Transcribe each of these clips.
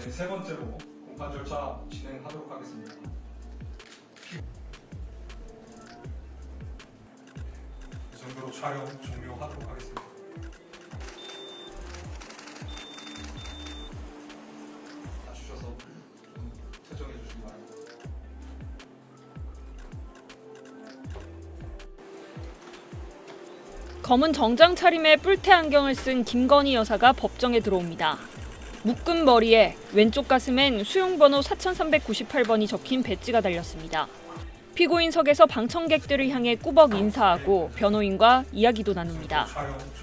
네, 세 번째로 공판 절차 진행하도록 하겠습니다. 이 정도로 촬영 종료하도록 하겠습니다. 주셔서 좀 퇴정해 주시기 바랍니다. 검은 정장 차림에 뿔테 안경을 쓴 김건희 여사가 법정에 들어옵니다. 묶은 머리에 왼쪽 가슴엔 수용번호 4398번이 적힌 배지가 달렸습니다. 피고인석에서 방청객들을 향해 꾸벅 인사하고 변호인과 이야기도 나눕니다.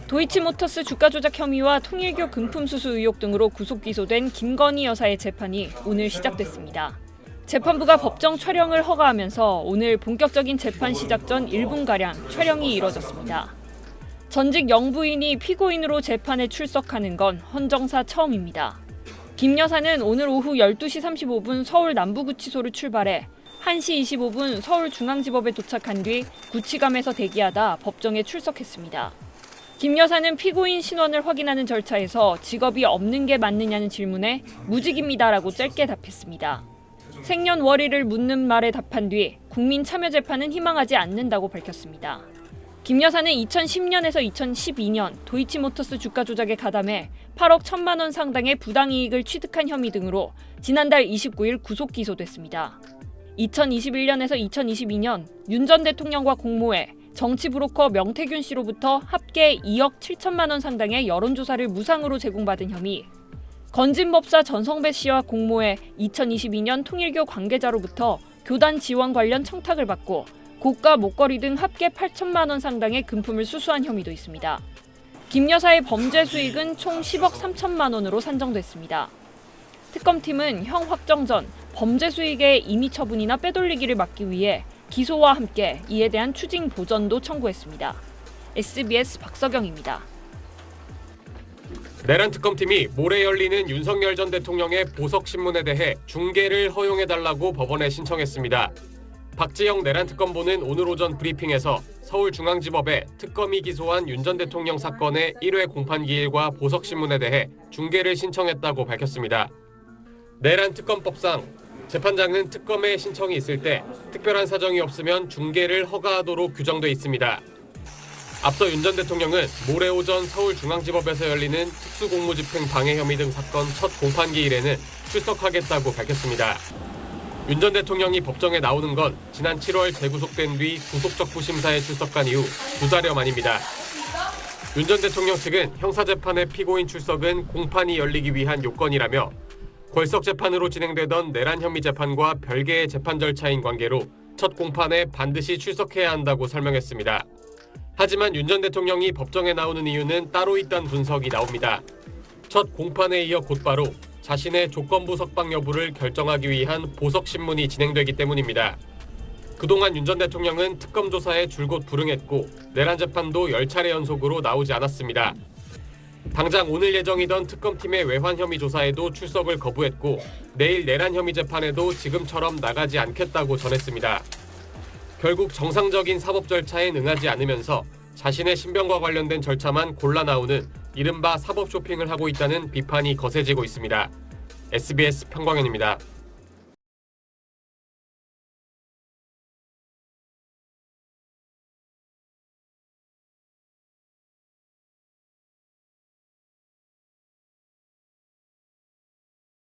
도이치모터스 주가 조작 혐의와 통일교 금품 수수 의혹 등으로 구속 기소된 김건희 여사의 재판이 오늘 시작됐습니다. 재판부가 법정 촬영을 허가하면서 오늘 본격적인 재판 시작 전 1분가량 촬영이 이뤄졌습니다. 전직 영부인이 피고인으로 재판에 출석하는 건 헌정사 처음입니다. 김 여사는 오늘 오후 12시 35분 서울 남부구치소를 출발해 1시 25분 서울중앙지법에 도착한 뒤 구치감에서 대기하다 법정에 출석했습니다. 김 여사는 피고인 신원을 확인하는 절차에서 직업이 없는 게 맞느냐는 질문에 무직입니다라고 짧게 답했습니다. 생년월일을 묻는 말에 답한 뒤 국민참여재판은 희망하지 않는다고 밝혔습니다. 김 여사는 2010년에서 2012년 도이치모터스 주가 조작에 가담해 8억 1천만 원 상당의 부당이익을 취득한 혐의 등으로 지난달 29일 구속 기소됐습니다. 2021년에서 2022년 윤 전 대통령과 공모해 정치 브로커 명태균 씨로부터 합계 2억 7천만 원 상당의 여론조사를 무상으로 제공받은 혐의, 건진법사 전성배 씨와 공모해 2022년 통일교 관계자로부터 교단 지원 관련 청탁을 받고 고가 목걸이 등 합계 8천만 원 상당의 금품을 수수한 혐의도 있습니다. 김 여사의 범죄 수익은 총 10억 3천만 원으로 산정됐습니다. 특검팀은 형 확정 전 범죄 수익의 임의 처분이나 빼돌리기를 막기 위해 기소와 함께 이에 대한 추징 보전도 청구했습니다. SBS 박서경입니다. 내란 특검팀이 모레 열리는 윤석열 전 대통령의 보석신문에 대해 중계를 허용해달라고 법원에 신청했습니다. 박지영 내란 특검보는 오늘 오전 브리핑에서 서울중앙지법에 특검이 기소한 윤 전 대통령 사건의 1회 공판기일과 보석신문에 대해 중계를 신청했다고 밝혔습니다. 내란 특검법상 재판장은 특검의 신청이 있을 때 특별한 사정이 없으면 중계를 허가하도록 규정돼 있습니다. 앞서 윤 전 대통령은 모레 오전 서울중앙지법에서 열리는 특수공무집행 방해 혐의 등 사건 첫 공판기일에는 출석하겠다고 밝혔습니다. 윤 전 대통령이 법정에 나오는 건 지난 7월 재구속된 뒤 구속적부 심사에 출석한 이후 2달여 만입니다. 윤 전 대통령 측은 형사재판의 피고인 출석은 공판이 열리기 위한 요건이라며 걸석 재판으로 진행되던 내란 혐의 재판과 별개의 재판 절차인 관계로 첫 공판에 반드시 출석해야 한다고 설명했습니다. 하지만 윤 전 대통령이 법정에 나오는 이유는 따로 있다는 분석이 나옵니다. 첫 공판에 이어 곧바로 자신의 조건부 석방 여부를 결정하기 위한 보석신문이 진행되기 때문입니다. 그동안 윤 전 대통령은 특검 조사에 줄곧 불응했고 내란 재판도 10차례 연속으로 나오지 않았습니다. 당장 오늘 예정이던 특검팀의 외환 혐의 조사에도 출석을 거부했고 내일 내란 혐의 재판에도 지금처럼 나가지 않겠다고 전했습니다. 결국 정상적인 사법 절차에 응하지 않으면서 자신의 신병과 관련된 절차만 골라 나오는 이른바 사법 쇼핑을 하고 있다는 비판이 거세지고 있습니다. SBS 평광현입니다.